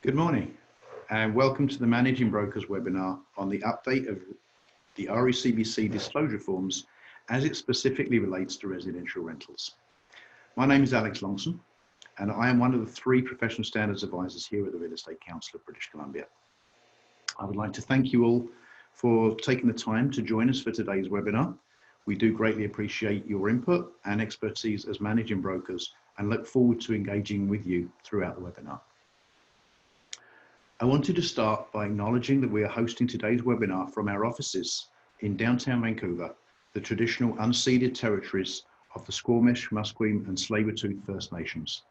Good morning and welcome to the Managing Brokers webinar on the update of the RECBC disclosure forms as it specifically relates to residential rentals. My name is Alex Longson and I am one of the 3 professional standards advisors here at the Real Estate Council of British Columbia. I would like to thank you all for taking the time to join us for today's webinar. We do greatly appreciate your input and expertise as managing brokers and look forward to engaging with you throughout the webinar. I wanted to start by acknowledging that we are hosting today's webinar from our offices in downtown Vancouver, the traditional unceded territories of the Squamish, Musqueam and Tsleil-Waututh First Nations.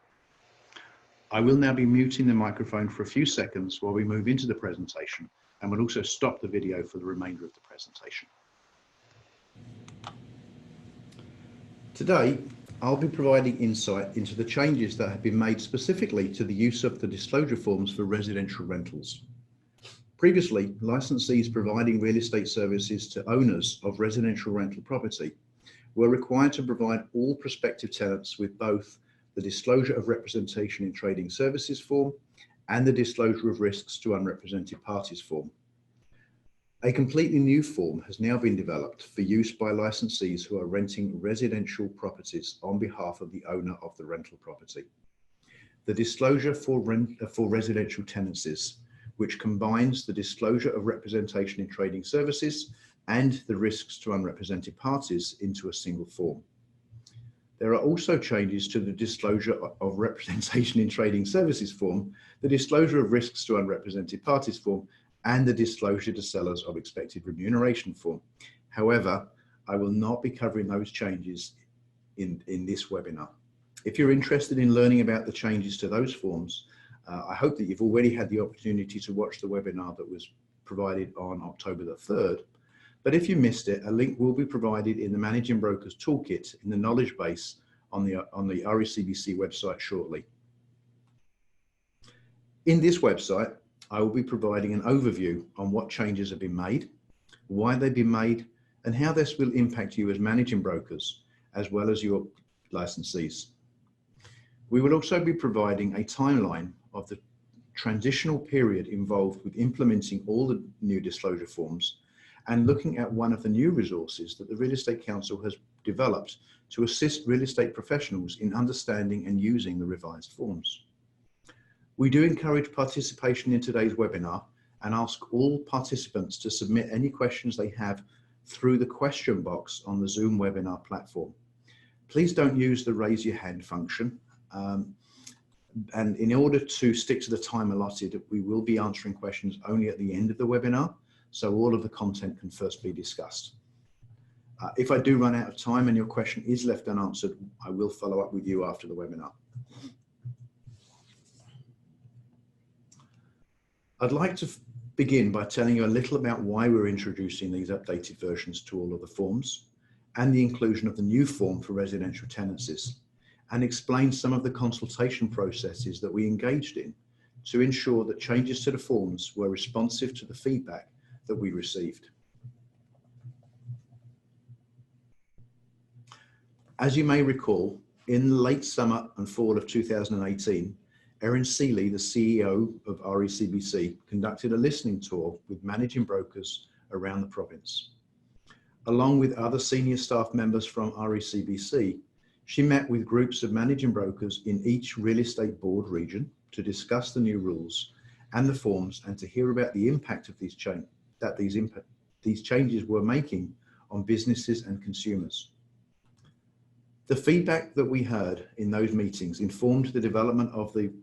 I will now be muting the microphone for a few seconds while we move into the presentation, and will also stop the video for the remainder of the presentation. Today, I'll be providing insight into the changes that have been made specifically to the use of the disclosure forms for residential rentals. Previously, licensees providing real estate services to owners of residential rental property were required to provide all prospective tenants with both the Disclosure of Representation in Trading Services form and the Disclosure of Risks to Unrepresented Parties form. A completely new form has now been developed for use by licensees who are renting residential properties on behalf of the owner of the rental property. The Disclosure for Residential Tenancies, which combines the Disclosure of Representation in Trading Services and the Risks to Unrepresented Parties into a single form. There are also changes to the Disclosure of Representation in Trading Services form, the Disclosure of Risks to Unrepresented Parties form, and the Disclosure to Sellers of Expected Remuneration form. However, I will not be covering those changes in this webinar. If you're interested in learning about the changes to those forms, I hope that you've already had the opportunity to watch the webinar that was provided on October the 3rd. But if you missed it, a link will be provided in the Managing Brokers Toolkit in the knowledge base on the RECBC website shortly. In this website, I will be providing an overview on what changes have been made, why they've been made, and how this will impact you as managing brokers, as well as your licensees. We will also be providing a timeline of the transitional period involved with implementing all the new disclosure forms and looking at one of the new resources that the Real Estate Council has developed to assist real estate professionals in understanding and using the revised forms. We do encourage participation in today's webinar and ask all participants to submit any questions they have through the question box on the Zoom webinar platform. Please don't use the raise your hand function. And in order to stick to the time allotted, we will be answering questions only at the end of the webinar, so all of the content can first be discussed. If I do run out of time and your question is left unanswered, I will follow up with you after the webinar. I'd like to begin by telling you a little about why we're introducing these updated versions to all of the forms and the inclusion of the new form for residential tenancies, and explain some of the consultation processes that we engaged in to ensure that changes to the forms were responsive to the feedback that we received. As you may recall, in the late summer and fall of 2018, Erin Seeley, the CEO of RECBC, conducted a listening tour with managing brokers around the province. Along with other senior staff members from RECBC, she met with groups of managing brokers in each real estate board region to discuss the new rules and the forms and to hear about the impact of these changes were making on businesses and consumers. The feedback that we heard in those meetings informed the development of the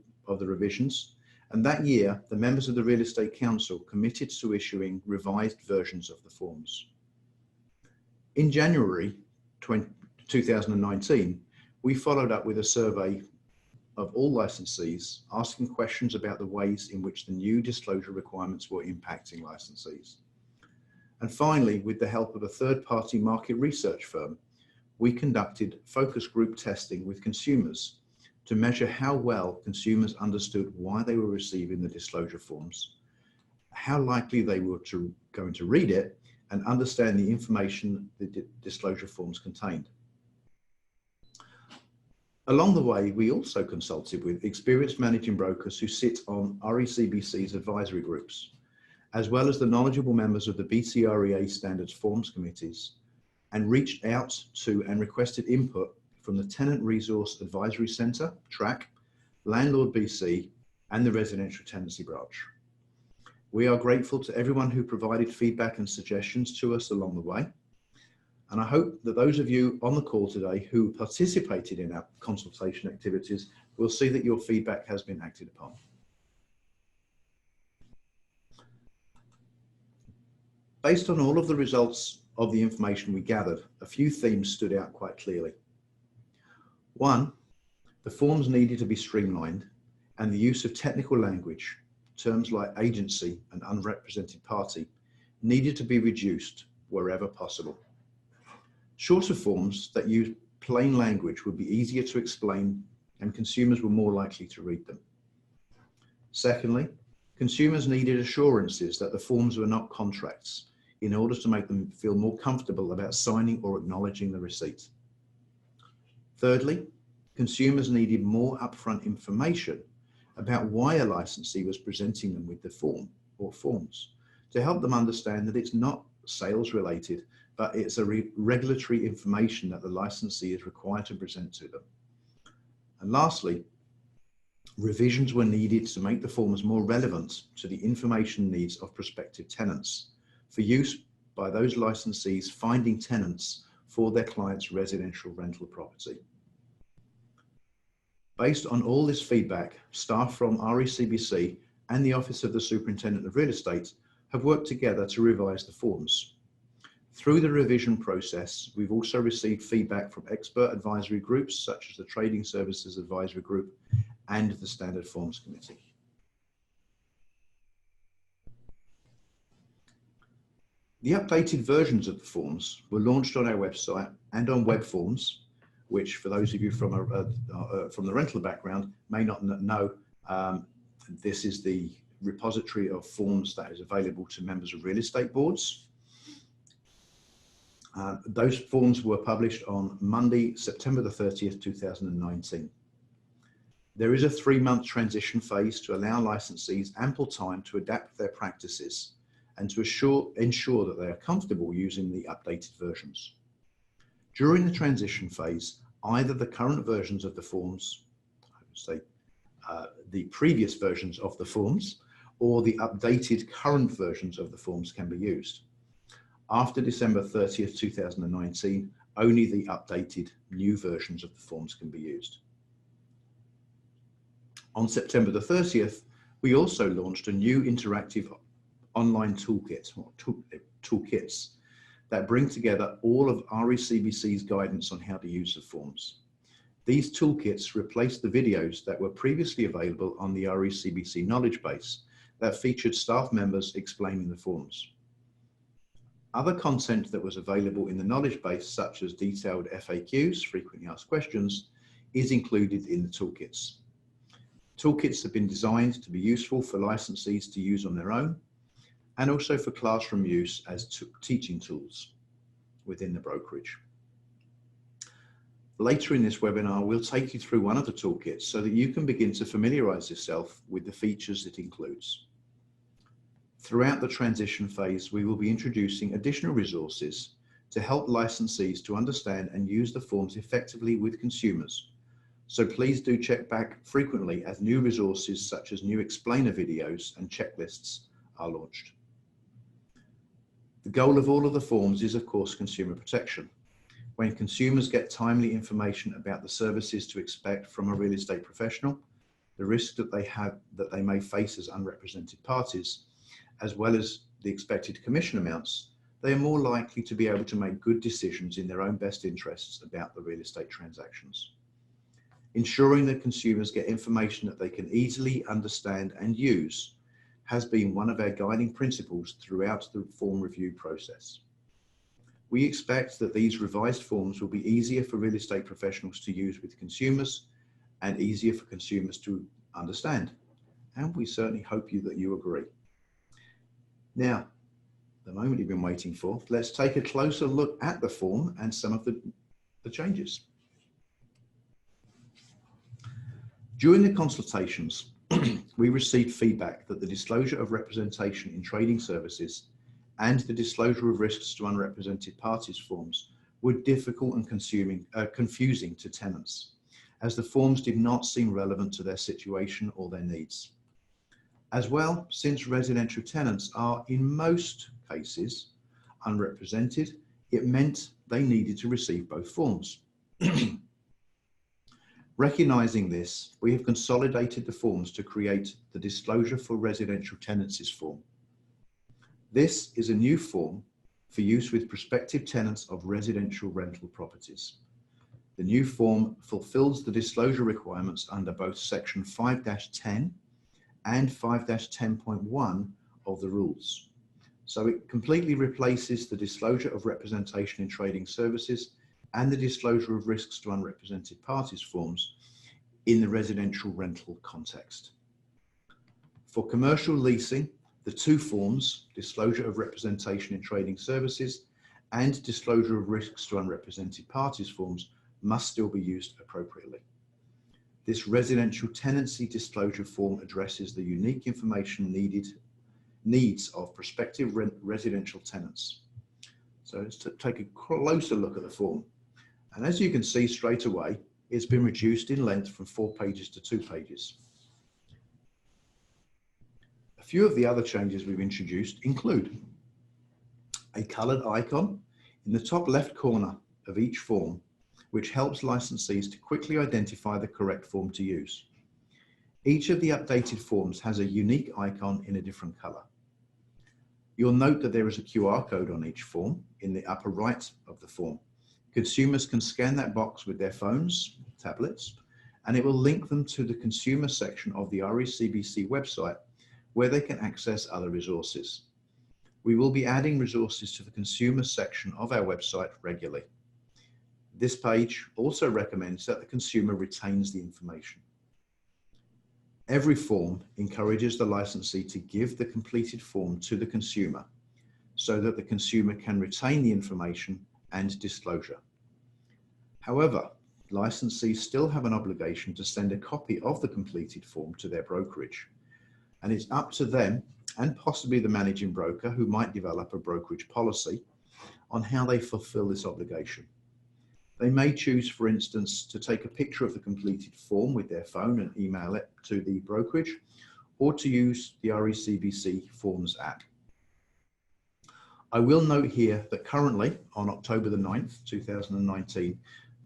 revisions, and that year the members of the Real Estate Council committed to issuing revised versions of the forms. In January 2019, we followed up with a survey of all licensees asking questions about the ways in which the new disclosure requirements were impacting licensees. And finally, with the help of a third-party market research firm, we conducted focus group testing with consumers to measure how well consumers understood why they were receiving the disclosure forms, how likely they were going to read it, and understand the information the disclosure forms contained. Along the way, we also consulted with experienced managing brokers who sit on RECBC's advisory groups, as well as the knowledgeable members of the BCREA Standards Forms Committees, and reached out to and requested input from the Tenant Resource Advisory Centre, TRAC, Landlord BC, and the Residential Tenancy Branch. We are grateful to everyone who provided feedback and suggestions to us along the way. And I hope that those of you on the call today who participated in our consultation activities will see that your feedback has been acted upon. Based on all of the results of the information we gathered, a few themes stood out quite clearly. One, the forms needed to be streamlined, and the use of technical language, terms like agency and unrepresented party, needed to be reduced wherever possible. Shorter forms that use plain language would be easier to explain, and consumers were more likely to read them. Secondly, consumers needed assurances that the forms were not contracts in order to make them feel more comfortable about signing or acknowledging the receipt. Thirdly, consumers needed more upfront information about why a licensee was presenting them with the form or forms to help them understand that it's not sales related, but it's a regulatory information that the licensee is required to present to them. And lastly, revisions were needed to make the forms more relevant to the information needs of prospective tenants for use by those licensees finding tenants for their clients' residential rental property. Based on all this feedback, staff from RECBC and the Office of the Superintendent of Real Estate have worked together to revise the forms. Through the revision process, we've also received feedback from expert advisory groups such as the Trading Services Advisory Group and the Standard Forms Committee. The updated versions of the forms were launched on our website and on web forms, which for those of you from the rental background may not know, this is the repository of forms that is available to members of real estate boards. Those forms were published on Monday, September the 30th, 2019. There is a 3-month transition phase to allow licensees ample time to adapt their practices and to ensure that they are comfortable using the updated versions. During the transition phase, either the current versions of the forms, I would say the previous versions of the forms, or the updated current versions of the forms can be used. After December 30th, 2019, only the updated new versions of the forms can be used. On September the 30th, we also launched a new interactive online toolkit, or toolkits, that bring together all of RECBC's guidance on how to use the forms. These toolkits replace the videos that were previously available on the RECBC knowledge base that featured staff members explaining the forms. Other content that was available in the knowledge base, such as detailed FAQs, frequently asked questions, is included in the toolkits. Toolkits have been designed to be useful for licensees to use on their own, and also for classroom use as teaching tools within the brokerage. Later in this webinar, we'll take you through one of the toolkits so that you can begin to familiarize yourself with the features it includes. Throughout the transition phase, we will be introducing additional resources to help licensees to understand and use the forms effectively with consumers. So please do check back frequently as new resources such as new explainer videos and checklists are launched. The goal of all of the forms is, of course, consumer protection. When consumers get timely information about the services to expect from a real estate professional, the risk that they may face as unrepresented parties, as well as the expected commission amounts, they are more likely to be able to make good decisions in their own best interests about the real estate transactions. Ensuring that consumers get information that they can easily understand and use has been one of our guiding principles throughout the form review process. We expect that these revised forms will be easier for real estate professionals to use with consumers and easier for consumers to understand. And we certainly hope that you agree. Now, the moment you've been waiting for, let's take a closer look at the form and some of the changes. During the consultations, we received feedback that the disclosure of representation in trading services and the disclosure of risks to unrepresented parties forms were difficult and confusing to tenants, as the forms did not seem relevant to their situation or their needs. As well, since residential tenants are in most cases unrepresented, it meant they needed to receive both forms. Recognising this, we have consolidated the forms to create the Disclosure for Residential Tenancies form. This is a new form for use with prospective tenants of residential rental properties. The new form fulfills the disclosure requirements under both Section 5-10 and 5-10.1 of the rules. So it completely replaces the disclosure of representation in trading services and the disclosure of risks to unrepresented parties forms in the residential rental context. For commercial leasing, the two forms, disclosure of representation in trading services and disclosure of risks to unrepresented parties forms, must still be used appropriately. This residential tenancy disclosure form addresses the unique information needs of prospective residential tenants. So let's take a closer look at the form. And as you can see straight away, it's been reduced in length from 4 pages to 2 pages. A few of the other changes we've introduced include a coloured icon in the top left corner of each form, which helps licensees to quickly identify the correct form to use. Each of the updated forms has a unique icon in a different colour. You'll note that there is a QR code on each form in the upper right of the form. Consumers can scan that box with their phones, tablets, and it will link them to the consumer section of the RECBC website, where they can access other resources. We will be adding resources to the consumer section of our website regularly. This page also recommends that the consumer retains the information. Every form encourages the licensee to give the completed form to the consumer so that the consumer can retain the information and disclosure. However, licensees still have an obligation to send a copy of the completed form to their brokerage, and it's up to them and possibly the managing broker, who might develop a brokerage policy, on how they fulfill this obligation. They may choose, for instance, to take a picture of the completed form with their phone and email it to the brokerage, or to use the RECBC Forms app. I will note here that currently, on October the 9th, 2019,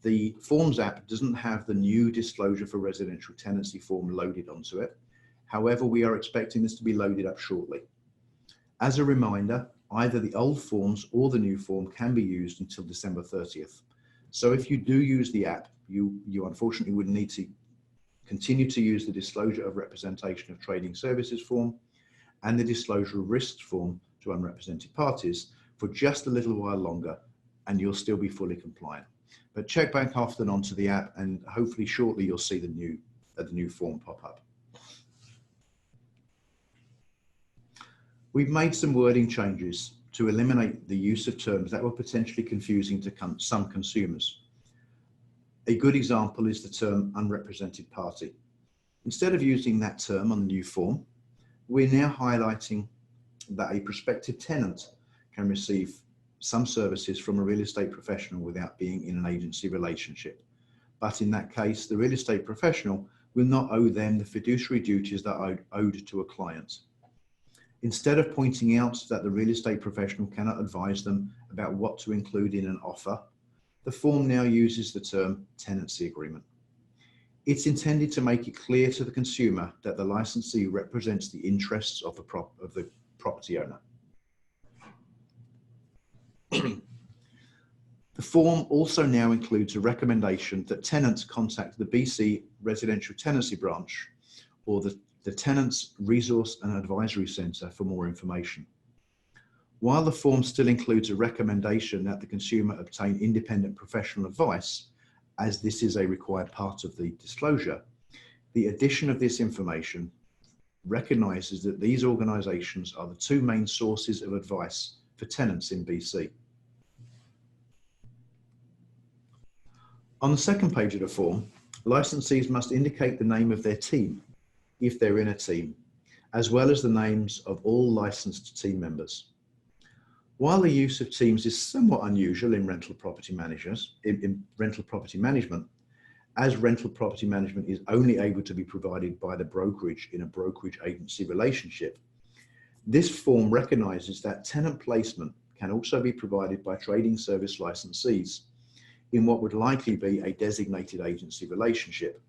the Forms app doesn't have the new Disclosure for Residential Tenancy form loaded onto it. However, we are expecting this to be loaded up shortly. As a reminder, either the old forms or the new form can be used until December 30th. So if you do use the app, you unfortunately would need to continue to use the Disclosure of Representation of Trading Services form and the Disclosure of Risks form to unrepresented parties for just a little while longer, and you'll still be fully compliant. But check back often onto the app, and hopefully shortly you'll see the new form pop up. We've made some wording changes to eliminate the use of terms that were potentially confusing to some consumers. A good example is the term unrepresented party. Instead of using that term on the new form, we're now highlighting that a prospective tenant can receive some services from a real estate professional without being in an agency relationship. But in that case, the real estate professional will not owe them the fiduciary duties that are owed to a client. Instead of pointing out that the real estate professional cannot advise them about what to include in an offer, the form now uses the term tenancy agreement. It's intended to make it clear to the consumer that the licensee represents the interests of the property owner. The form also now includes a recommendation that tenants contact the BC Residential Tenancy Branch or the Tenants Resource and Advisory Centre for more information. While the form still includes a recommendation that the consumer obtain independent professional advice, as this is a required part of the disclosure, the addition of this information recognises that these organisations are the two main sources of advice for tenants in BC. On the second page of the form, Licensees must indicate the name of their team, if they're in a team, as well as the names of all licensed team members. While the use of teams is somewhat unusual in rental property rental property management, as rental property management is only able to be provided by the brokerage in a brokerage agency relationship, this form recognises that tenant placement can also be provided by trading service licensees in what would likely be a designated agency relationship,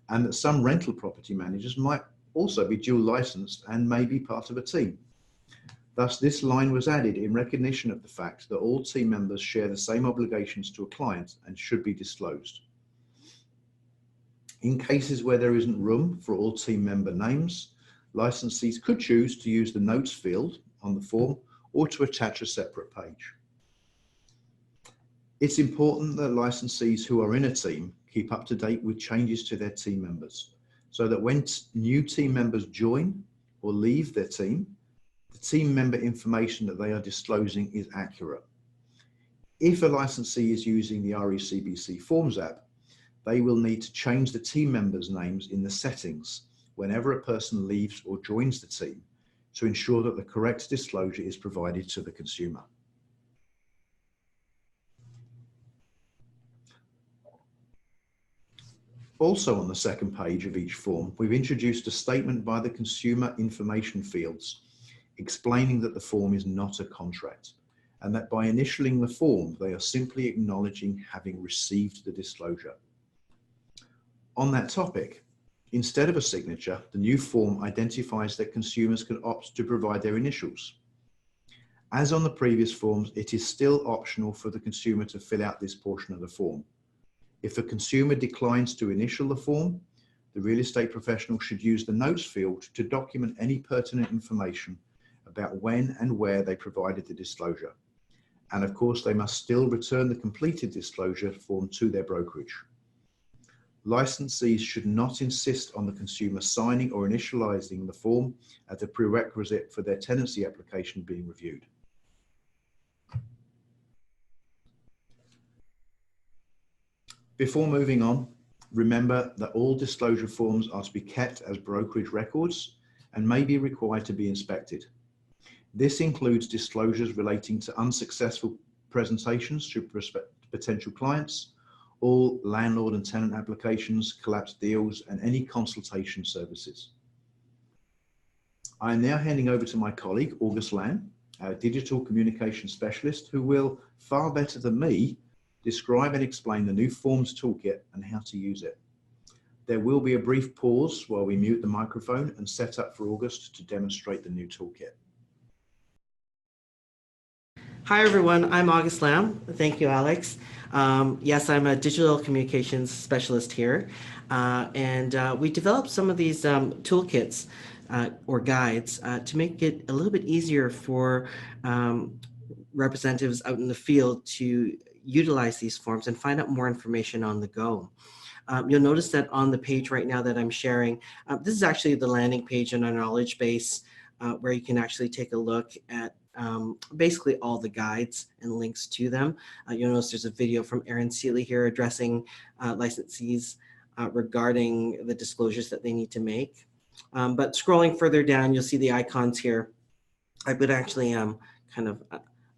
and that some rental property managers might also be dual licensed and may be part of a team. Thus, this line was added in recognition of the fact that all team members share the same obligations to a client and should be disclosed. In cases where there isn't room for all team member names, licensees could choose to use the notes field on the form or to attach a separate page. It's important that licensees who are in a team keep up to date with changes to their team members, so that when new team members join or leave their team, the team member information that they are disclosing is accurate. If a licensee is using the RECBC Forms app, they will need to change the team members' names in the settings whenever a person leaves or joins the team to ensure that the correct disclosure is provided to the consumer. Also on the second page of each form, we've introduced a statement by the consumer information fields explaining that the form is not a contract and that by initialing the form, they are simply acknowledging having received the disclosure. On that topic, instead of a signature, the new form identifies that consumers can opt to provide their initials. As on the previous forms, it is still optional for the consumer to fill out this portion of the form. If a consumer declines to initial the form, the real estate professional should use the notes field to document any pertinent information about when and where they provided the disclosure. And of course, they must still return the completed disclosure form to their brokerage. Licensees should not insist on the consumer signing or initializing the form as a prerequisite for their tenancy application being reviewed. Before moving on, remember that all disclosure forms are to be kept as brokerage records and may be required to be inspected. This includes disclosures relating to unsuccessful presentations to potential clients, all landlord and tenant applications, collapsed deals, and any consultation services. I am now handing over to my colleague, August Lamb, our digital communication specialist, who will, far better than me, describe and explain the new Forms toolkit and how to use it. There will be a brief pause while we mute the microphone and set up for August to demonstrate the new toolkit. Hi everyone, I'm August Lamb. Thank you, Alex. Yes, I'm a digital communications specialist here, and we developed some of these toolkits or guides to make it a little bit easier for representatives out in the field to utilize these forms and find out more information on the go. You'll notice that on the page right now that I'm sharing, this is actually the landing page in our knowledge base where you can actually take a look at basically all the guides and links to them. You'll notice there's a video from Aaron Seeley here addressing licensees regarding the disclosures that they need to make. But scrolling further down, you'll see the icons here. I would actually kind of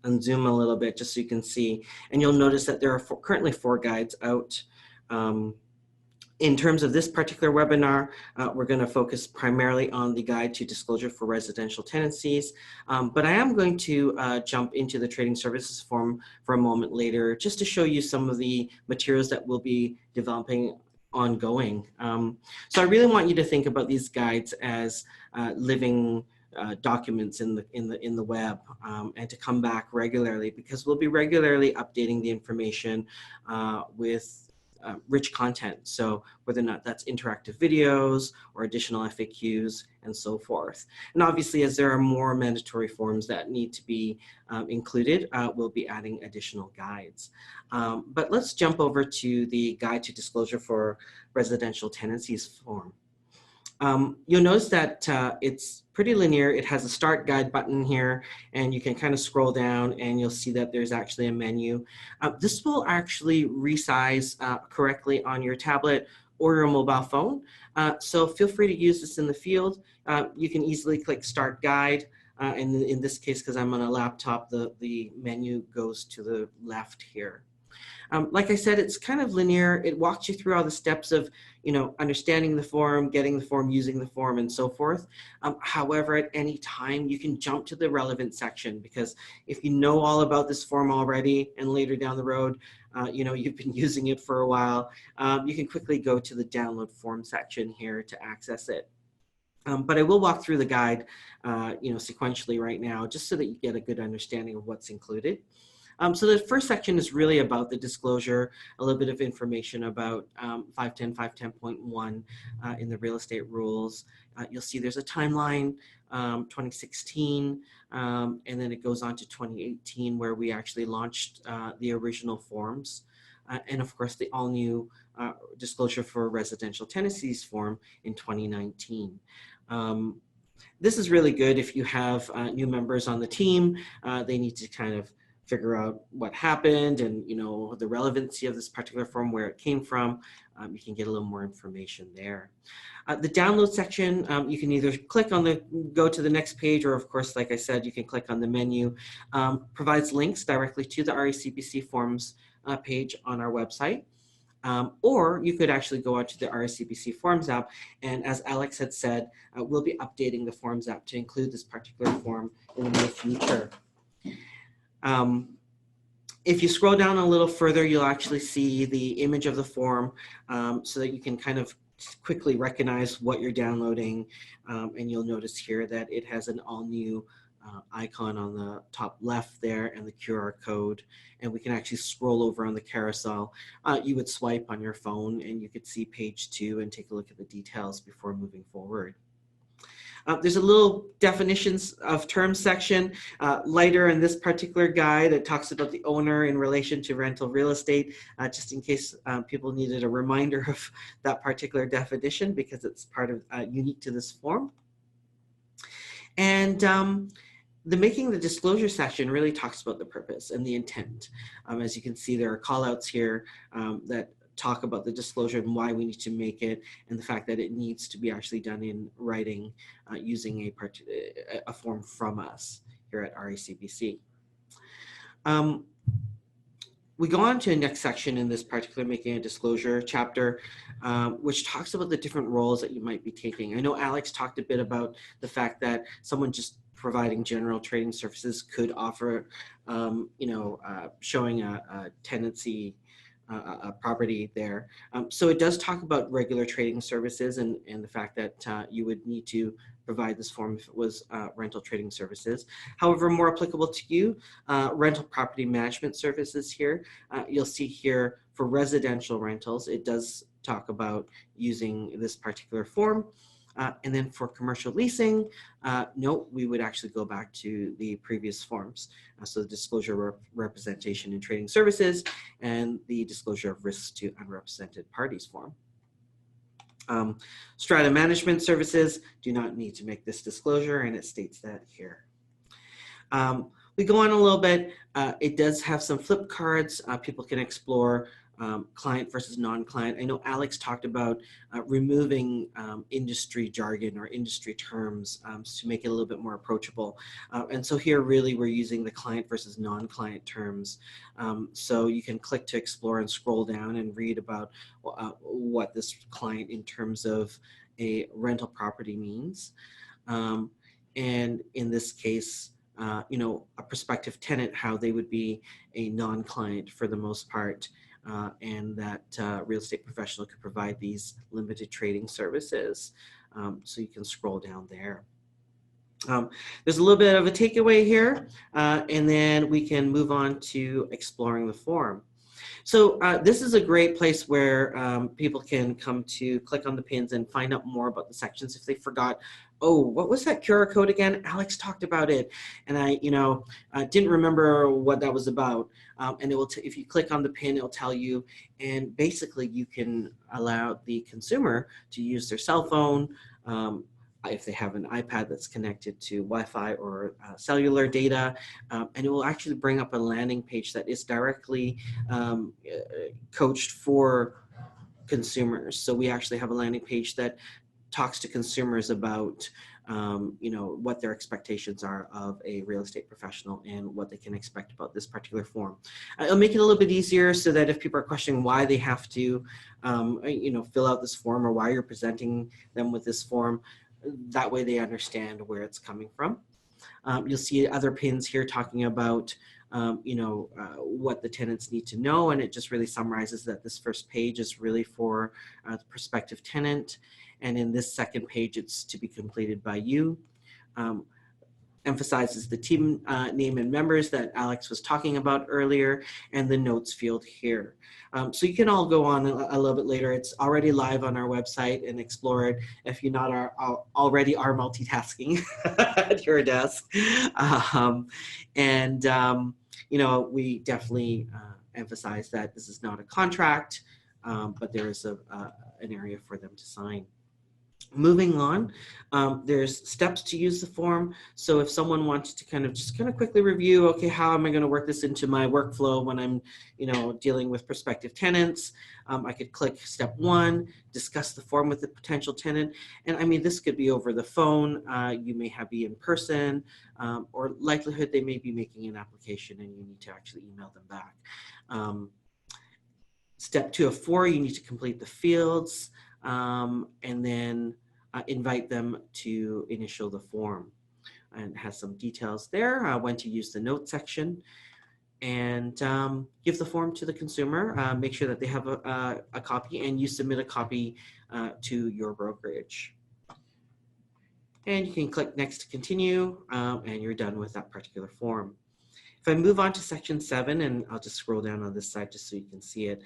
unzoom a little bit just so you can see. And you'll notice that there are currently 4 guides out. In terms of this particular webinar, we're going to focus primarily on the guide to disclosure for residential tenancies, but I am going to jump into the trading services form for a moment later just to show you some of the materials that we'll be developing ongoing. So I really want you to think about these guides as living documents in the web, and to come back regularly, because we'll be regularly updating the information with rich content. So whether or not that's interactive videos or additional FAQs and so forth. And obviously, as there are more mandatory forms that need to be included, we'll be adding additional guides. But let's jump over to the guide to disclosure for residential tenancies form. You'll notice that it's pretty linear. It has a start guide button here, and you can kind of scroll down and you'll see that there's actually a menu. This will actually resize correctly on your tablet or a mobile phone. So feel free to use this in the field. You can easily click Start Guide. And in this case, because I'm on a laptop, the menu goes to the left here. Like I said, it's kind of linear. It walks you through all the steps of, understanding the form, getting the form, using the form, and so forth. However, at any time, you can jump to the relevant section, because if you know all about this form already and later down the road, you've been using it for a while, you can quickly go to the download form section here to access it. But I will walk through the guide, sequentially right now, just so that you get a good understanding of what's included. So the first section is really about the disclosure, a little bit of information about 510, 510.1 in the real estate rules. You'll see there's a timeline, 2016, and then it goes on to 2018, where we actually launched the original forms. And of course, the all new disclosure for residential tenancies form in 2019. This is really good if you have new members on the team. They need to kind of figure out what happened and the relevancy of this particular form, where it came from. You can get a little more information there. The download section, you can either go to the next page, or of course, like I said, you can click on the menu. Provides links directly to the RECBC forms page on our website. Or you could actually go out to the RECBC Forms app, and as Alex had said, we'll be updating the Forms app to include this particular form in the near future. If you scroll down a little further, you'll actually see the image of the form, so that you can kind of quickly recognize what you're downloading, and you'll notice here that it has an all-new icon on the top left there and the QR code, and we can actually scroll over on the carousel. You would swipe on your phone and you could see page 2 and take a look at the details before moving forward. There's a little definitions of terms section later in this particular guide. It talks about the owner in relation to rental real estate, just in case people needed a reminder of that particular definition, because it's part of unique to this form. And the making the disclosure section really talks about the purpose and the intent. As you can see, there are call outs here that talk about the disclosure and why we need to make it, and the fact that it needs to be actually done in writing using a form from us here at RECBC. We go on to the next section in this particular making a disclosure chapter, which talks about the different roles that you might be taking. I know Alex talked a bit about the fact that someone just providing general trading services could offer, showing a tenancy, a property there. So it does talk about regular trading services and the fact that you would need to provide this form if it was rental trading services. However, more applicable to you, rental property management services here. You'll see here for residential rentals, it does talk about using this particular form. And then for commercial leasing, no, we would actually go back to the previous forms. So the disclosure representation in trading services and the disclosure of risks to unrepresented parties form. Strata management services do not need to make this disclosure, and it states that here. We go on a little bit. It does have some flip cards. People can explore client versus non-client. I know Alex talked about removing industry jargon or industry terms to make it a little bit more approachable. And so here really we're using the client versus non-client terms. So you can click to explore and scroll down and read about what this client in terms of a rental property means. And in this case, a prospective tenant, how they would be a non-client for the most part. And that real estate professional could provide these limited trading services. So you can scroll down there. There's a little bit of a takeaway here, and then we can move on to exploring the form. So this is a great place where people can come to click on the pins and find out more about the sections if they forgot. Oh, what was that QR code again? Alex talked about it, and I didn't remember what that was about. And it will, if you click on the pin, it'll tell you, and basically you can allow the consumer to use their cell phone, if they have an iPad that's connected to Wi-Fi or cellular data, and it will actually bring up a landing page that is directly coached for consumers. So we actually have a landing page that talks to consumers about what their expectations are of a real estate professional and what they can expect about this particular form. It'll make it a little bit easier so that if people are questioning why they have to fill out this form, or why you're presenting them with this form, that way they understand where it's coming from. You'll see other pins here talking about what the tenants need to know, and it just really summarizes that this first page is really for the prospective tenant, and in this second page it's to be completed by you. Emphasizes the team name and members that Alex was talking about earlier, and the notes field here. So you can all go on a little bit later. It's already live on our website, and explore it if you're not already are multitasking at your desk. We definitely emphasize that this is not a contract, but there is an area for them to sign. Moving on, there's steps to use the form. So if someone wants to kind of quickly review, okay, how am I going to work this into my workflow when I'm, dealing with prospective tenants? I could click step 1, discuss the form with the potential tenant. And I mean, this could be over the phone. You may be in person, or likelihood they may be making an application and you need to actually email them back. Step 2 of 4, you need to complete the fields. And then invite them to initial the form, and has some details there, when to use the note section, and give the form to the consumer. Make sure that they have a copy, and you submit a copy to your brokerage. And you can click next to continue, and you're done with that particular form. If I move on to section 7, and I'll just scroll down on this side just so you can see it,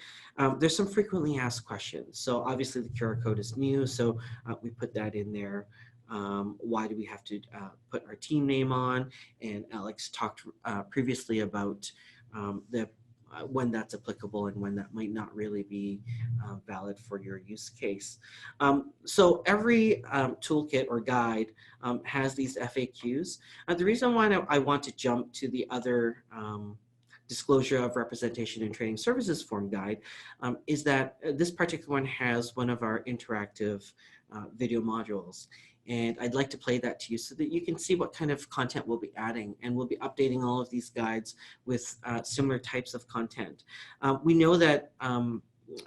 there's some frequently asked questions. So obviously the QR code is new, so we put that in there. Why do we have to put our team name on? And Alex talked previously about when that's applicable and when that might not really be valid for your use case. So every toolkit or guide has these FAQs. The reason why I want to jump to the other disclosure of representation and trading services form guide is that this particular one has one of our interactive video modules. And I'd like to play that to you so that you can see what kind of content we'll be adding, and we'll be updating all of these guides with similar types of content. We know that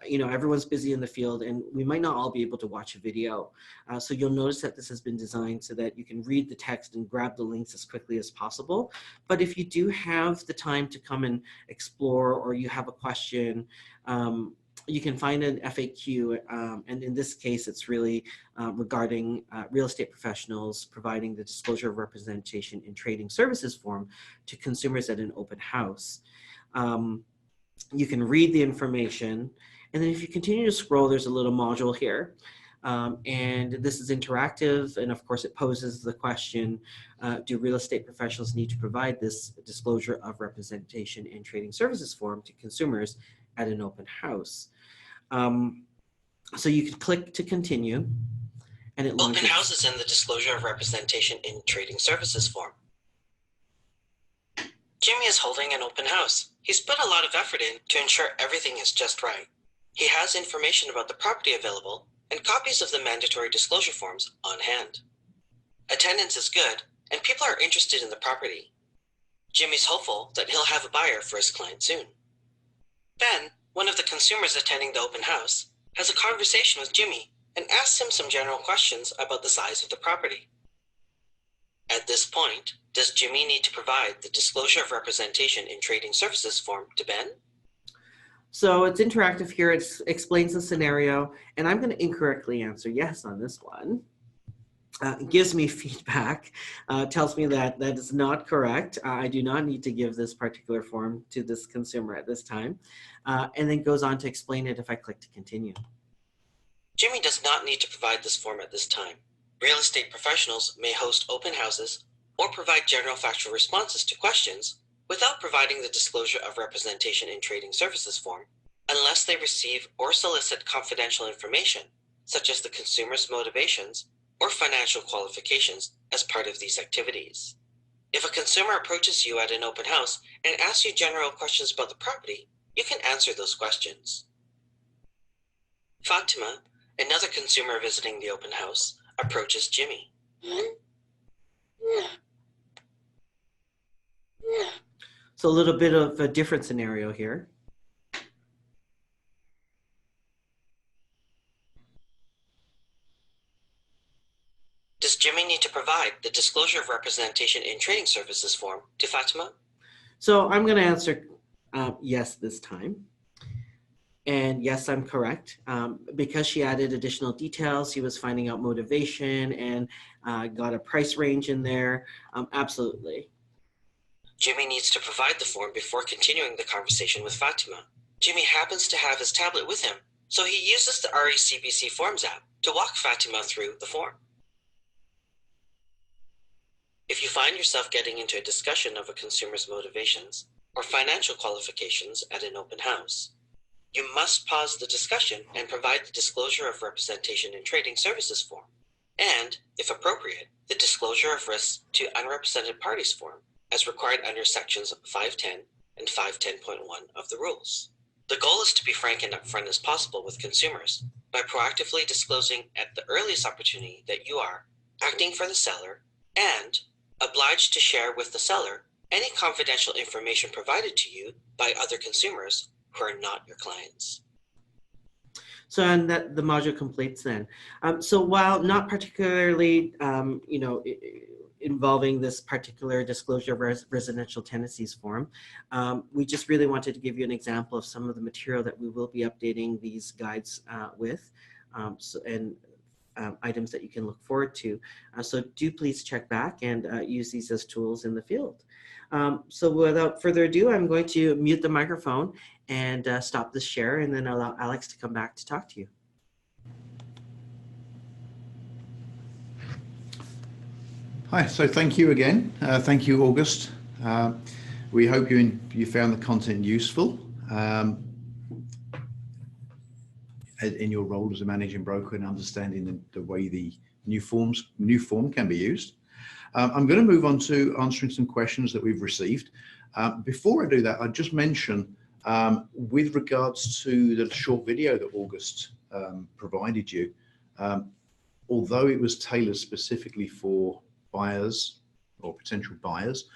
everyone's busy in the field, and we might not all be able to watch a video. So you'll notice that this has been designed so that you can read the text and grab the links as quickly as possible. But if you do have the time to come and explore, or you have a question, you can find an FAQ, and in this case, it's really regarding real estate professionals providing the disclosure of representation in trading services form to consumers at an open house. You can read the information, and then if you continue to scroll, there's a little module here. And this is interactive, and of course it poses the question, do real estate professionals need to provide this disclosure of representation in trading services form to consumers at an open house? So you can click to continue, and it launches. Open houses and the disclosure of representation in trading services form. Jimmy is holding an open house. He's put a lot of effort in to ensure everything is just right. He has information about the property available and copies of the mandatory disclosure forms on hand. Attendance is good, and people are interested in the property. Jimmy's hopeful that he'll have a buyer for his client soon. Ben, one of the consumers attending the open house, has a conversation with Jimmy and asks him some general questions about the size of the property. At this point, does Jimmy need to provide the disclosure of representation in trading services form to Ben? So it's interactive here. It explains the scenario, and I'm going to incorrectly answer yes on this one. It gives me feedback, tells me that that is not correct. I do not need to give this particular form to this consumer at this time, and then goes on to explain it if I click to continue. Jimmy does not need to provide this form at this time. Real estate professionals may host open houses or provide general factual responses to questions without providing the disclosure of representation in trading services form unless they receive or solicit confidential information, such as the consumer's motivations or financial qualifications as part of these activities. If a consumer approaches you at an open house and asks you general questions about the property, you can answer those questions. Fatima, another consumer visiting the open house, approaches Jimmy. So a little bit of a different scenario here. Does Jimmy need to provide the disclosure of representation in trading services form to Fatima? So I'm going to answer yes this time. And yes, I'm correct. Because she added additional details, she was finding out motivation and got a price range in there. Absolutely. Jimmy needs to provide the form before continuing the conversation with Fatima. Jimmy happens to have his tablet with him, so he uses the RECBC Forms app to walk Fatima through the form. If you find yourself getting into a discussion of a consumer's motivations or financial qualifications at an open house, you must pause the discussion and provide the disclosure of representation in trading services form, and, if appropriate, the disclosure of risks to unrepresented parties form, as required under sections 510 and 510.1 of the rules. The goal is to be frank and upfront as possible with consumers by proactively disclosing at the earliest opportunity that you are acting for the seller and obliged to share with the seller any confidential information provided to you by other consumers who are not your clients. So, and that the module completes then. So while not particularly, involving this particular disclosure of residential tenancies form, we just really wanted to give you an example of some of the material that we will be updating these guides with, items that you can look forward to. So do please check back and use these as tools in the field. So without further ado, I'm going to mute the microphone and stop the share, and then allow Alex to come back to talk to you. Hi, so thank you again. Thank you, August. We hope you found the content useful in your role as a managing broker and understanding the way the new form can be used. I'm going to move on to answering some questions that we've received. Before I do that, I'd just mention with regards to the short video that August provided you, although it was tailored specifically for buyers or potential buyers,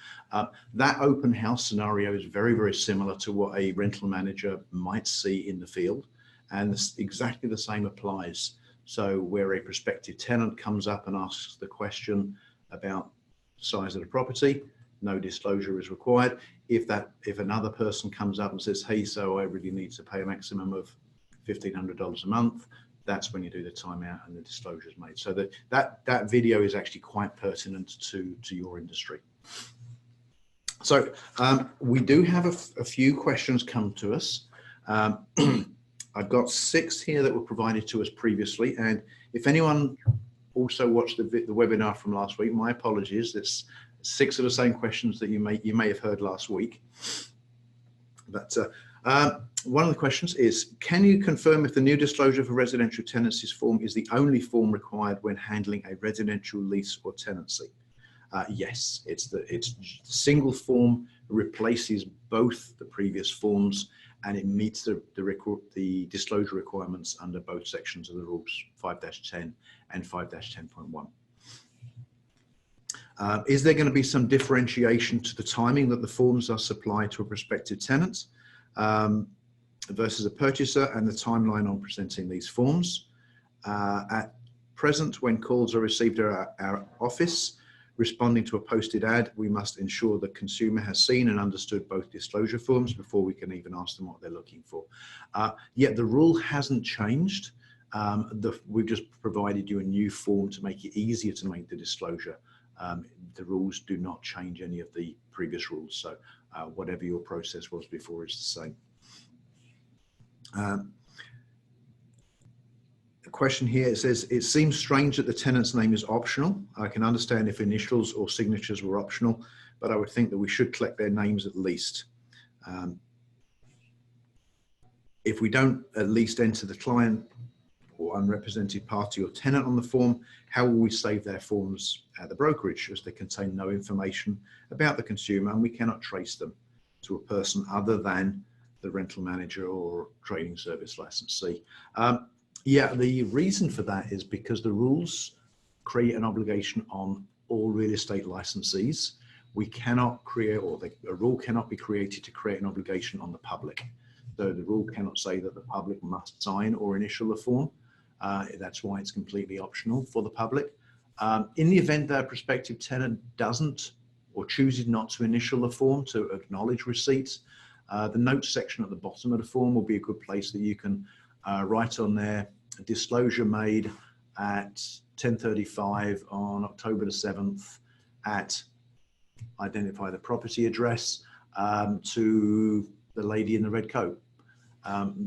that open house scenario is very, very similar to what a rental manager might see in the field. And exactly the same applies. So where a prospective tenant comes up and asks the question about the size of the property, no disclosure is required. If another person comes up and says, hey, so I really need to pay a maximum of $1,500 a month, that's when you do the timeout and the disclosure is made. So that video is actually quite pertinent to your industry. So we do have a few questions come to us. I've got 6 here that were provided to us previously, and if anyone also watched the webinar from last week, my apologies. It's 6 of the same questions that you may have heard last week. But one of the questions is, can you confirm if the new disclosure for residential tenancies form is the only form required when handling a residential lease or tenancy? Yes, it's single form, replaces both the previous forms, and it meets the disclosure requirements under both sections of the rules, 5-10 and 5-10.1. Is there going to be some differentiation to the timing that the forms are supplied to a prospective tenant versus a purchaser, and the timeline on presenting these forms? At present, when calls are received at our office, responding to a posted ad, we must ensure the consumer has seen and understood both disclosure forms before we can even ask them what they're looking for. Yet the rule hasn't changed. We've just provided you a new form to make it easier to make the disclosure. The rules do not change any of the previous rules. So whatever your process was before is the same. The question here, it says, it seems strange that the tenant's name is optional. I can understand if initials or signatures were optional, but I would think that we should collect their names at least. If we don't at least enter the client or unrepresented party or tenant on the form, how will we save their forms at the brokerage, as they contain no information about the consumer and we cannot trace them to a person other than the rental manager or trading service licensee? Yeah, the reason for that is because the rules create an obligation on all real estate licensees. We cannot create, or a rule cannot be created to create an obligation on the public. So the rule cannot say that the public must sign or initial the form. That's why it's completely optional for the public. In the event that a prospective tenant doesn't or chooses not to initial the form to acknowledge receipts, the notes section at the bottom of the form will be a good place that you can write on there, a disclosure made at 10:35 on October the 7th at identify the property address to the lady in the red coat.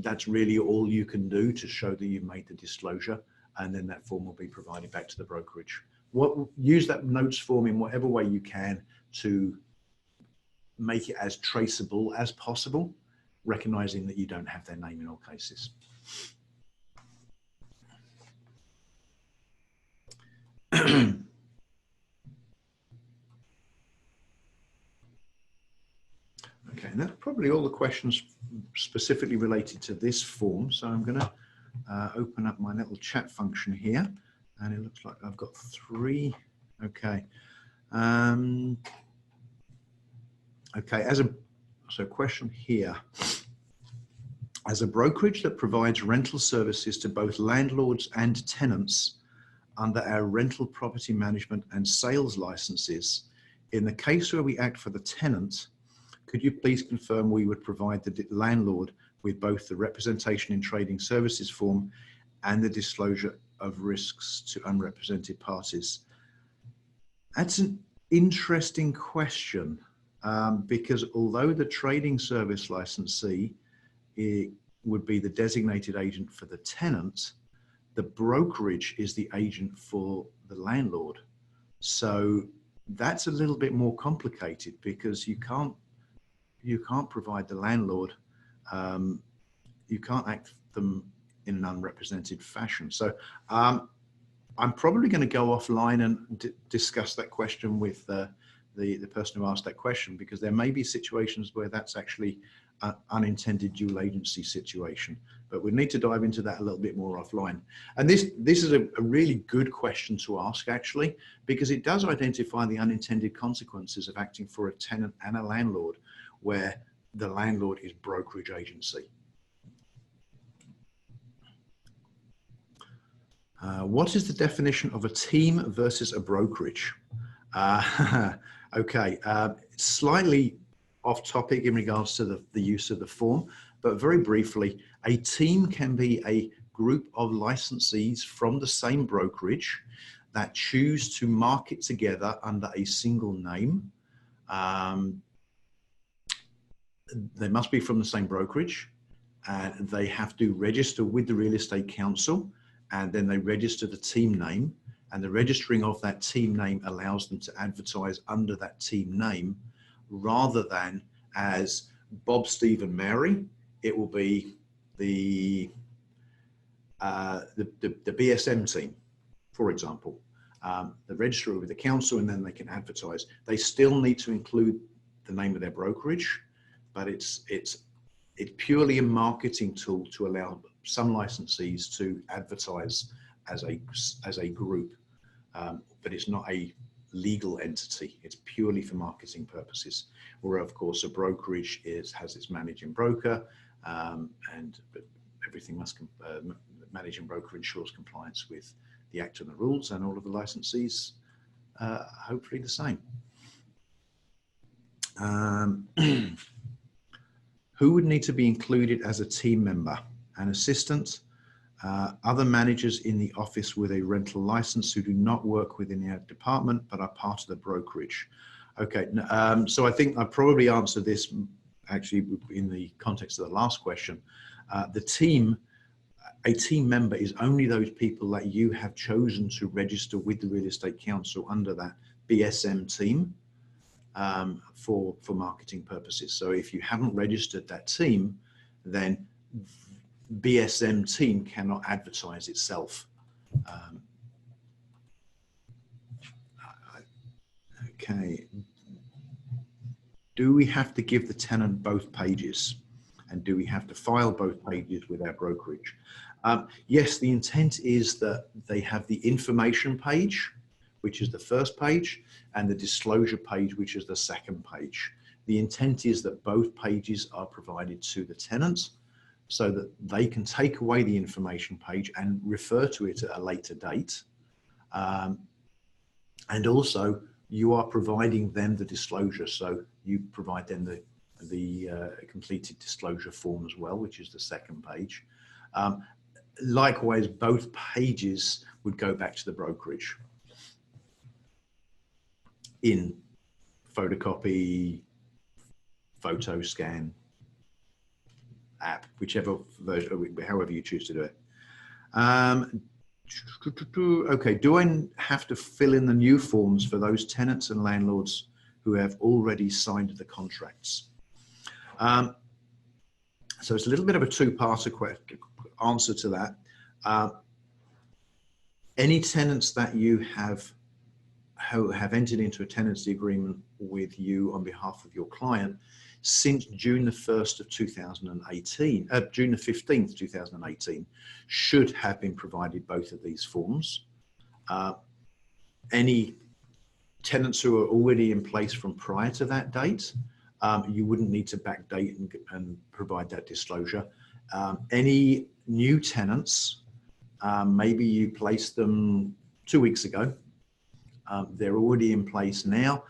That's really all you can do to show that you've made the disclosure, and then that form will be provided back to the brokerage. Use that notes form in whatever way you can to make it as traceable as possible, recognizing that you don't have their name in all cases. Okay, and that's probably all the questions specifically related to this form. So I'm going to open up my little chat function here, and it looks like I've got 3. Okay. Okay, so question here. As a brokerage that provides rental services to both landlords and tenants under our rental property management and sales licenses, in the case where we act for the tenant, could you please confirm we would provide the landlord with both the representation in trading services form and the disclosure of risks to unrepresented parties? That's an interesting question, because although the trading service licensee would be the designated agent for the tenant, the brokerage is the agent for the landlord. So that's a little bit more complicated, because you can't provide the landlord, you can't act them in an unrepresented fashion. So I'm probably going to go offline and discuss that question with the person who asked that question, because there may be situations where that's actually an unintended dual agency situation, but we need to dive into that a little bit more offline. And this is a really good question to ask, actually, because it does identify the unintended consequences of acting for a tenant and a landlord, where the landlord is brokerage agency. What is the definition of a team versus a brokerage? Okay, slightly off topic in regards to the use of the form, but very briefly, a team can be a group of licensees from the same brokerage that choose to market together under a single name. They must be from the same brokerage, and they have to register with the real estate council, and then they register the team name, and the registering of that team name allows them to advertise under that team name, rather than as Bob, Steve and Mary. It will be the BSM team, for example. They register with the council, and then they can advertise. They still need to include the name of their brokerage, but it's purely a marketing tool to allow some licensees to advertise as a group, but it's not a legal entity. It's purely for marketing purposes. Where of course a brokerage has its managing broker, and everything must managing broker ensures compliance with the Act and the rules, and all of the licensees hopefully the same. Who would need to be included as a team member? An assistant, other managers in the office with a rental license who do not work within our department but are part of the brokerage. Okay, so I think I probably answered this actually in the context of the last question. A team member is only those people that you have chosen to register with the real estate council under that BSM team for marketing purposes. So if you haven't registered that team, then BSM team cannot advertise itself. Okay. Do we have to give the tenant both pages? And do we have to file both pages with our brokerage? Yes, the intent is that they have the information page, which is the first page, and the disclosure page, which is the second page. The intent is that both pages are provided to the tenant so that they can take away the information page and refer to it at a later date. And also you are providing them the disclosure. So you provide them the completed disclosure form as well, which is the second page. Likewise, both pages would go back to the brokerage in photocopy, photo scan, app, whichever version, however you choose to do it. Okay, do I have to fill in the new forms for those tenants and landlords who have already signed the contracts? So it's a little bit of a two-parter answer to that. Any tenants that you have entered into a tenancy agreement with you on behalf of your client since June the 1st of 2018, June the 15th, 2018, should have been provided both of these forms. Any tenants who are already in place from prior to that date, you wouldn't need to backdate and provide that disclosure. Any new tenants, maybe you placed them 2 weeks ago, they're already in place now.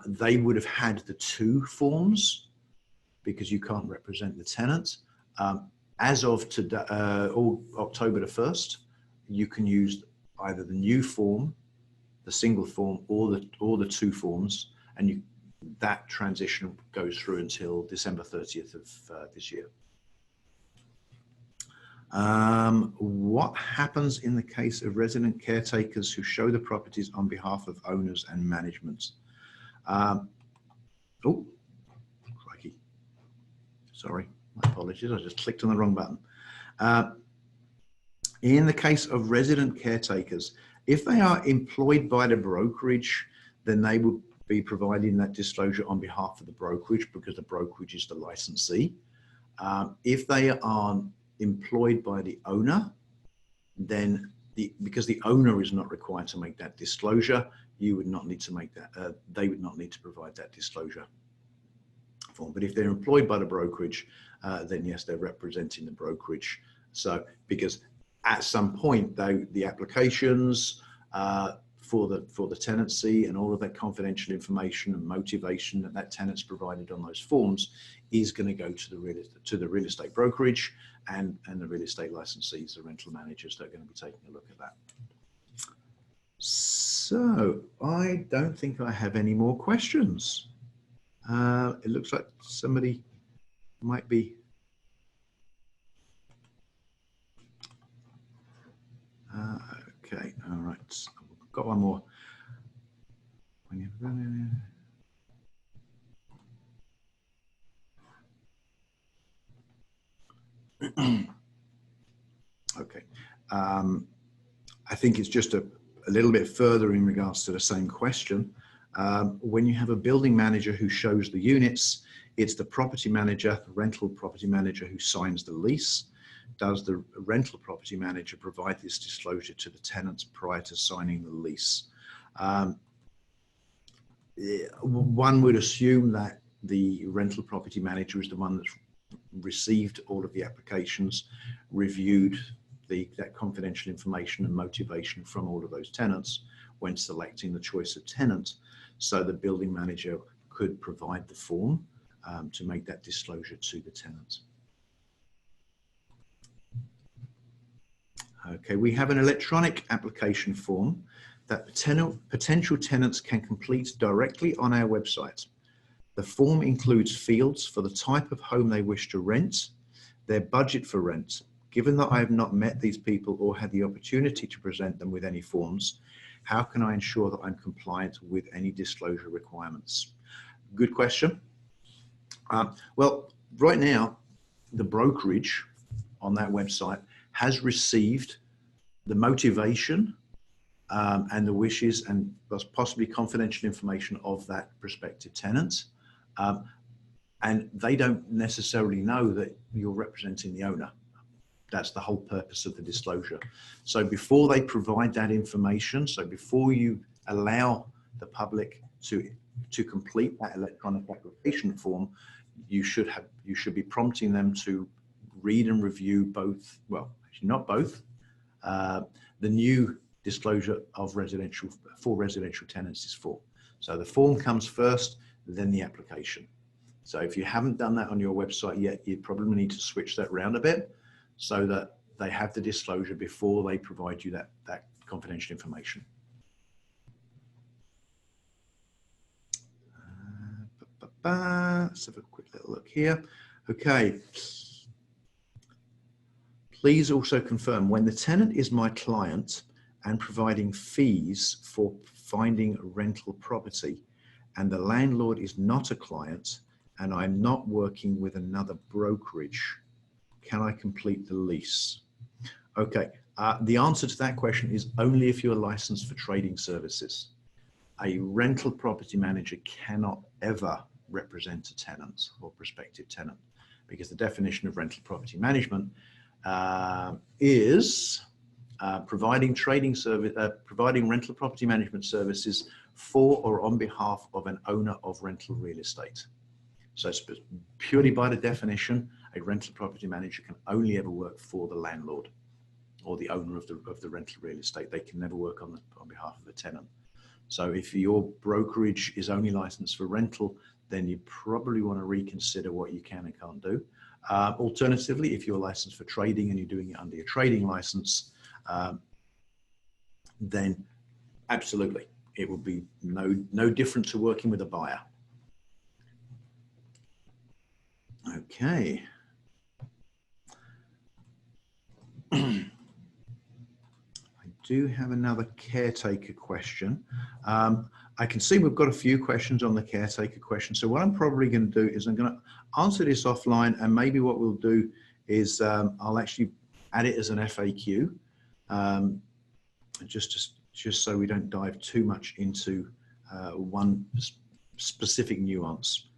They would have had the two forms because you can't represent the tenant. As of today, October the 1st, you can use either the new form, the single form, or the two forms, and that transition goes through until December 30th of this year. What happens in the case of resident caretakers who show the properties on behalf of owners and management? Oh, crikey. Sorry, my apologies. I just clicked on the wrong button. In the case of resident caretakers, if they are employed by the brokerage, then they would be providing that disclosure on behalf of the brokerage because the brokerage is the licensee. If they are employed by the owner, then because the owner is not required to make that disclosure, you would not need to make that, they would not need to provide that disclosure form. But if they're employed by the brokerage, then yes, they're representing the brokerage. So because at some point, the applications for the tenancy and all of that confidential information and motivation that tenant's provided on those forms is going to go to the real estate brokerage and the real estate licensees, the rental managers, that are going to be taking a look at that. So I don't think I have any more questions. It looks like somebody might be. Okay, all right. I've got one more. Okay. I think it's just a little bit further in regards to the same question. When you have a building manager who shows the units, it's the property manager, the rental property manager, who signs the lease. Does the rental property manager provide this disclosure to the tenants prior to signing the lease? One would assume that the rental property manager is the one that's received all of the applications, reviewed that confidential information and motivation from all of those tenants when selecting the choice of tenant. So the building manager could provide the form to make that disclosure to the tenant. Okay, we have an electronic application form that potential tenants can complete directly on our website. The form includes fields for the type of home they wish to rent, their budget for rent. Given that I have not met these people or had the opportunity to present them with any forms, how can I ensure that I'm compliant with any disclosure requirements? Good question. Well, right now, the brokerage on that website has received the motivation and the wishes and possibly confidential information of that prospective tenant. And they don't necessarily know that you're representing the owner. That's the whole purpose of the disclosure. So before they provide that information, so before you allow the public to complete that electronic application form, you should be prompting them to read and review both, well, actually not both, the new disclosure of residential tenancies form. So the form comes first, then the application. So if you haven't done that on your website yet, you probably need to switch that around a bit so that they have the disclosure before they provide you that confidential information. Let's have a quick little look here. Okay. Please also confirm when the tenant is my client and providing fees for finding rental property, and the landlord is not a client and I'm not working with another brokerage, can I complete the lease? Okay, the answer to that question is only if you're licensed for trading services. A rental property manager cannot ever represent a tenant or prospective tenant, because the definition of rental property management is providing rental property management services for or on behalf of an owner of rental real estate. So purely by the definition, a rental property manager can only ever work for the landlord or the owner of the rental real estate. They can never work on behalf of the tenant. So if your brokerage is only licensed for rental, then you probably want to reconsider what you can and can't do. Alternatively, if you're licensed for trading and you're doing it under your trading license, then absolutely, it will be no different to working with a buyer. Okay. I do have another caretaker question. I can see we've got a few questions on the caretaker question. So what I'm probably going to do is I'm going to answer this offline, and maybe what we'll do is I'll actually add it as an FAQ, just so we don't dive too much into one specific nuance.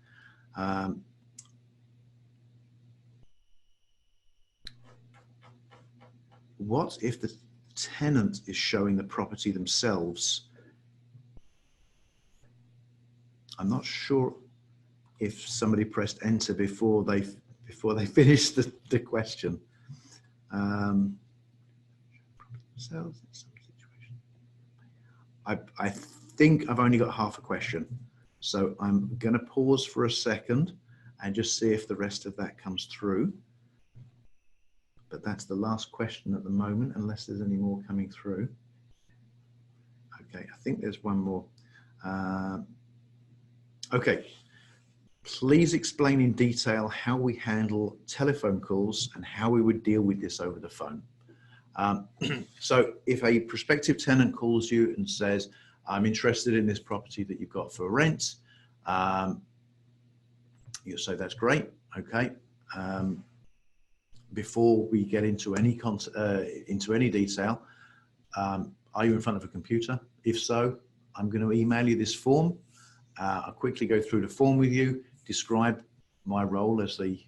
What if the tenant is showing the property themselves? I'm not sure if somebody pressed enter before they finished the question. I think I've only got half a question, so I'm going to pause for a second and just see if the rest of that comes through. But that's the last question at the moment, unless there's any more coming through. Okay, I think there's one more. Okay, please explain in detail how we handle telephone calls and how we would deal with this over the phone. So if a prospective tenant calls you and says, I'm interested in this property that you've got for rent, you'll say, that's great, okay. Before we get into any detail, are you in front of a computer? If so, I'm going to email you this form. I'll quickly go through the form with you, describe my role as the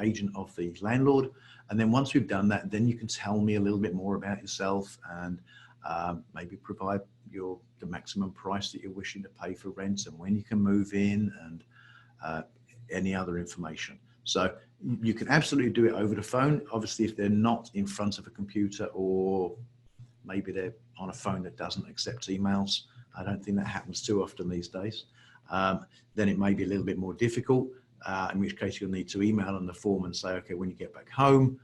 agent of the landlord, and then once we've done that, then you can tell me a little bit more about yourself and maybe provide the maximum price that you're wishing to pay for rent and when you can move in and any other information. So you can absolutely do it over the phone. Obviously, if they're not in front of a computer, or maybe they're on a phone that doesn't accept emails, I don't think that happens too often these days, then it may be a little bit more difficult, in which case you'll need to email on the form and say, okay, when you get back home,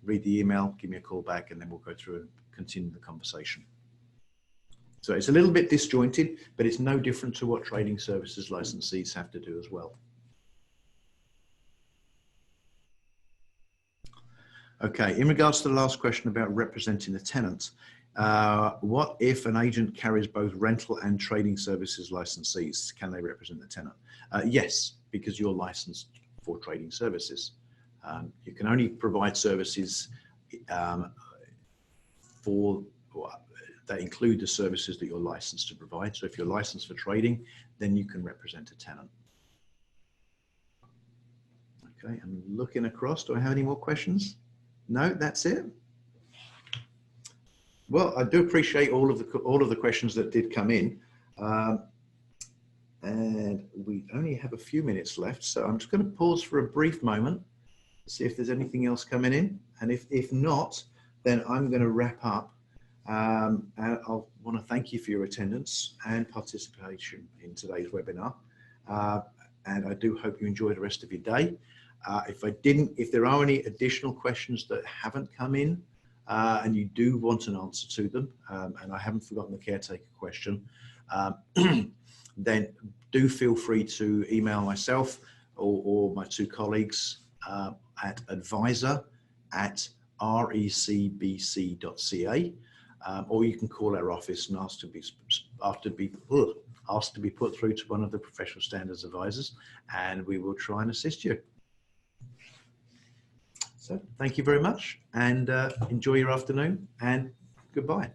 read the email, give me a call back, and then we'll go through and continue the conversation. So it's a little bit disjointed, but it's no different to what trading services licensees have to do as well. Okay, in regards to the last question about representing the tenant, what if an agent carries both rental and trading services licensees? Can they represent the tenant? Yes, because you're licensed for trading services. You can only provide services that include the services that you're licensed to provide. So if you're licensed for trading, then you can represent a tenant. Okay, I'm looking across. Do I have any more questions? No, that's it. Well, I do appreciate all of the questions that did come in, and we only have a few minutes left, so I'm just going to pause for a brief moment to see if there's anything else coming in, and if not, then I'm going to wrap up. And I'll want to thank you for your attendance and participation in today's webinar, and I do hope you enjoy the rest of your day. If there are any additional questions that haven't come in, and you do want an answer to them, and I haven't forgotten the caretaker question, then do feel free to email myself or my two colleagues at advisor@recbc.ca, or you can call our office and ask to be put through to one of the professional standards advisors, and we will try and assist you. So thank you very much, and enjoy your afternoon, and goodbye.